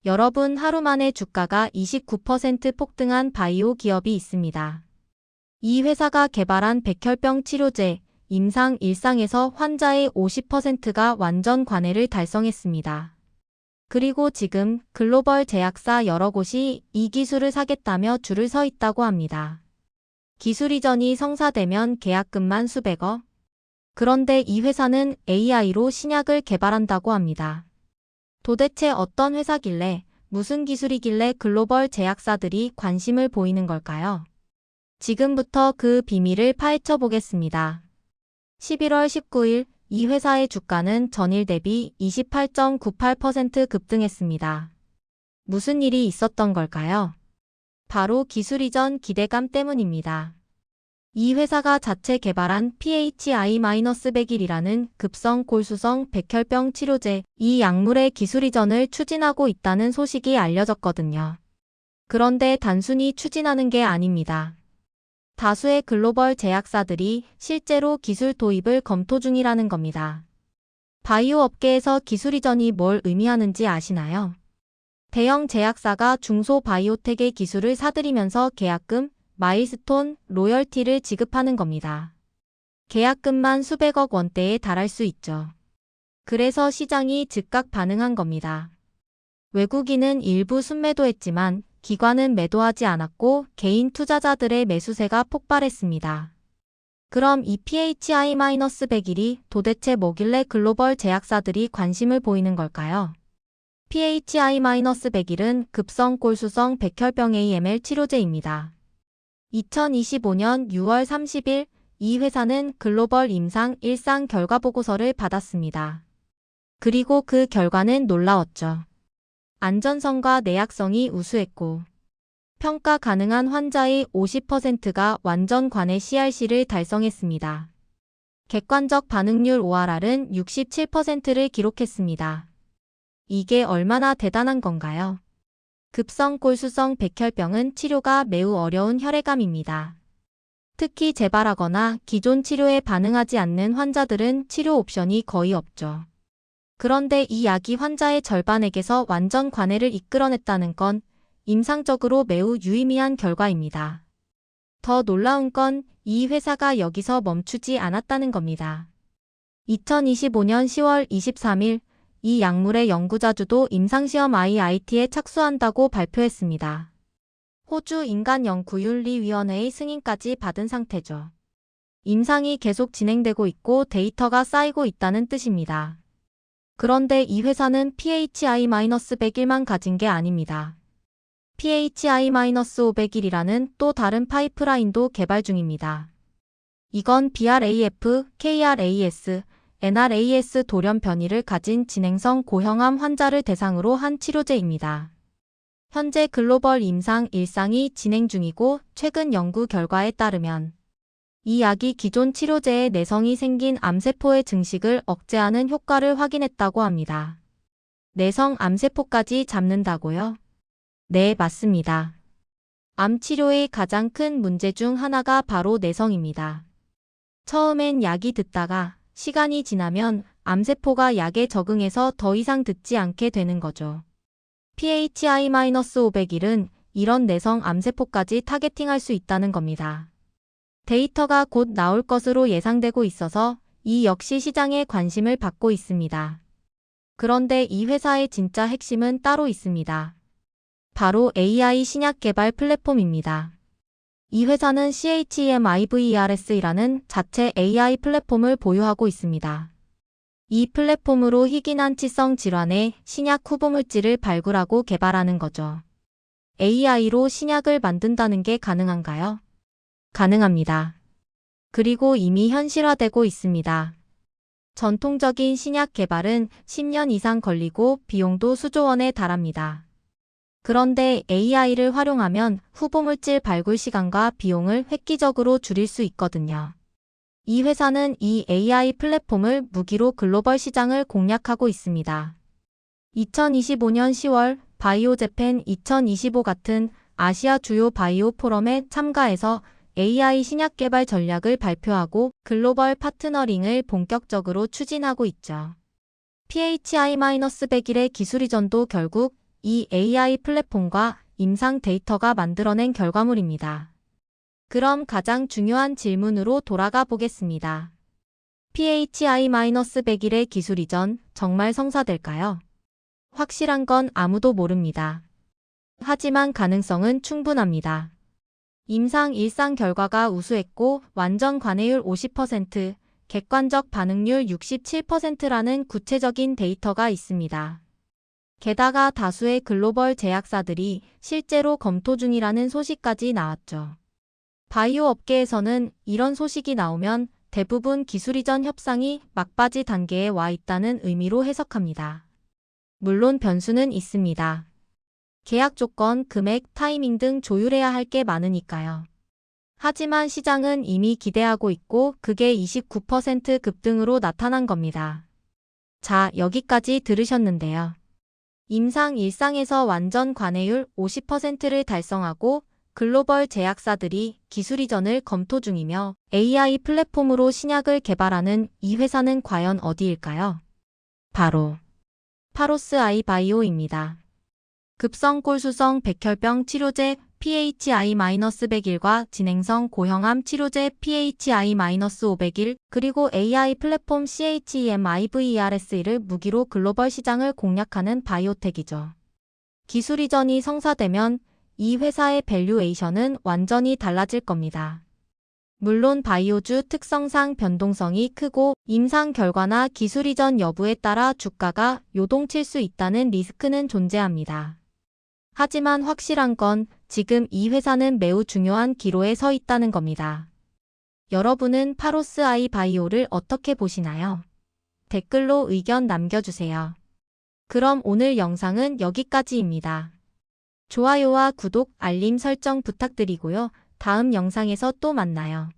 여러분, 하루 만에 주가가 29% 폭등한 바이오 기업이 있습니다. 이 회사가 개발한 백혈병 치료제 임상 1상에서 환자의 50%가 완전 관해를 달성했습니다. 그리고 지금 글로벌 제약사 여러 곳이 이 기술을 사겠다며 줄을 서 있다고 합니다. 기술 이전이 성사되면 계약금만 수백억. 그런데 이 회사는 AI로 신약을 개발한다고 합니다. 도대체 어떤 회사길래, 무슨 기술이길래 글로벌 제약사들이 관심을 보이는 걸까요? 지금부터 그 비밀을 파헤쳐 보겠습니다. 11월 19일 이 회사의 주가는 전일 대비 28.98% 급등했습니다. 무슨 일이 있었던 걸까요? 바로 기술 이전 기대감 때문입니다. 이 회사가 자체 개발한 PHI-100이라는 급성 골수성 백혈병 치료제, 이 약물의 기술 이전을 추진하고 있다는 소식이 알려졌거든요. 그런데 단순히 추진하는 게 아닙니다. 다수의 글로벌 제약사들이 실제로 기술 도입을 검토 중이라는 겁니다. 바이오 업계에서 기술 이전이 뭘 의미하는지 아시나요? 대형 제약사가 중소 바이오텍의 기술을 사들이면서 계약금, 마일스톤, 로열티를 지급하는 겁니다. 계약금만 수백억 원대에 달할 수 있죠. 그래서 시장이 즉각 반응한 겁니다. 외국인은 일부 순매도했지만 기관은 매도하지 않았고 개인 투자자들의 매수세가 폭발했습니다. 그럼 이 PHI-100일이 도대체 뭐길래 글로벌 제약사들이 관심을 보이는 걸까요? PHI-100일은 급성 골수성 백혈병 AML 치료제입니다. 2025년 6월 30일 이 회사는 글로벌 임상 1상 결과 보고서를 받았습니다. 그리고 그 결과는 놀라웠죠. 안전성과 내약성이 우수했고 평가 가능한 환자의 50%가 완전 관해 CRC를 달성했습니다. 객관적 반응률 ORR은 67%를 기록했습니다. 이게 얼마나 대단한 건가요? 급성 골수성 백혈병은 치료가 매우 어려운 혈액암입니다. 특히 재발하거나 기존 치료에 반응하지 않는 환자들은 치료 옵션이 거의 없죠. 그런데 이 약이 환자의 절반에게서 완전 관해를 이끌어냈다는 건 임상적으로 매우 유의미한 결과입니다. 더 놀라운 건 이 회사가 여기서 멈추지 않았다는 겁니다. 2025년 10월 23일 이 약물의 연구자주도 임상시험 IIT에 착수한다고 발표했습니다. 호주 인간연구윤리위원회의 승인까지 받은 상태죠. 임상이 계속 진행되고 있고 데이터가 쌓이고 있다는 뜻입니다. 그런데 이 회사는 PHI-101만 가진 게 아닙니다. PHI-501이라는 또 다른 파이프라인도 개발 중입니다. 이건 BRAF, KRAS, NRAS 돌연 변이를 가진 진행성 고형암 환자를 대상으로 한 치료제입니다. 현재 글로벌 임상 1상이 진행 중이고 최근 연구 결과에 따르면 이 약이 기존 치료제에 내성이 생긴 암세포의 증식을 억제하는 효과를 확인했다고 합니다. 내성 암세포까지 잡는다고요? 네, 맞습니다. 암 치료의 가장 큰 문제 중 하나가 바로 내성입니다. 처음엔 약이 듣다가 시간이 지나면 암세포가 약에 적응해서 더 이상 듣지 않게 되는 거죠. PHI-501은 이런 내성 암세포까지 타겟팅할 수 있다는 겁니다. 데이터가 곧 나올 것으로 예상되고 있어서 이 역시 시장에 관심을 받고 있습니다. 그런데 이 회사의 진짜 핵심은 따로 있습니다. 바로 AI 신약 개발 플랫폼입니다. 이 회사는 CHEMIVERS이라는 자체 AI 플랫폼을 보유하고 있습니다. 이 플랫폼으로 희귀난치성 질환의 신약 후보물질을 발굴하고 개발하는 거죠. AI로 신약을 만든다는 게 가능한가요? 가능합니다. 그리고 이미 현실화되고 있습니다. 전통적인 신약 개발은 10년 이상 걸리고 비용도 수조 원에 달합니다. 그런데 AI를 활용하면 후보물질 발굴 시간과 비용을 획기적으로 줄일 수 있거든요. 이 회사는 이 AI 플랫폼을 무기로 글로벌 시장을 공략하고 있습니다. 2025년 10월 바이오 재팬 2025 같은 아시아 주요 바이오 포럼에 참가해서 AI 신약 개발 전략을 발표하고 글로벌 파트너링을 본격적으로 추진하고 있죠. PHI-100일의 기술 이전도 결국 이 AI 플랫폼과 임상 데이터가 만들어낸 결과물입니다. 그럼 가장 중요한 질문으로 돌아가 보겠습니다. PHI-100일의 기술 이전 정말 성사될까요? 확실한 건 아무도 모릅니다. 하지만 가능성은 충분합니다. 임상 일상 결과가 우수했고 완전 관해율 50%, 객관적 반응률 67%라는 구체적인 데이터가 있습니다. 게다가 다수의 글로벌 제약사들이 실제로 검토 중이라는 소식까지 나왔죠. 바이오 업계에서는 이런 소식이 나오면 대부분 기술 이전 협상이 막바지 단계에 와 있다는 의미로 해석합니다. 물론 변수는 있습니다. 계약 조건, 금액, 타이밍 등 조율해야 할 게 많으니까요. 하지만 시장은 이미 기대하고 있고 그게 29% 급등으로 나타난 겁니다. 자, 여기까지 들으셨는데요. 임상 일상에서 완전 관해율 50%를 달성하고 글로벌 제약사들이 기술 이전을 검토 중이며 AI 플랫폼으로 신약을 개발하는 이 회사는 과연 어디일까요? 바로 파로스 아이 바이오입니다. 급성 꼴수성 백혈병 치료제 PHI-100일과 진행성 고형암 치료제 PHI-500일 그리고 AI 플랫폼 CHEM-IVERS를 무기로 글로벌 시장을 공략하는 바이오텍이죠. 기술 이전이 성사되면 이 회사의 밸류에이션은 완전히 달라질 겁니다. 물론 바이오주 특성상 변동성이 크고 임상 결과나 기술 이전 여부에 따라 주가가 요동칠 수 있다는 리스크는 존재합니다. 하지만 확실한 건 지금 이 회사는 매우 중요한 기로에 서 있다는 겁니다. 여러분은 파로스 아이 바이오를 어떻게 보시나요? 댓글로 의견 남겨주세요. 그럼 오늘 영상은 여기까지입니다. 좋아요와 구독, 알림 설정 부탁드리고요. 다음 영상에서 또 만나요.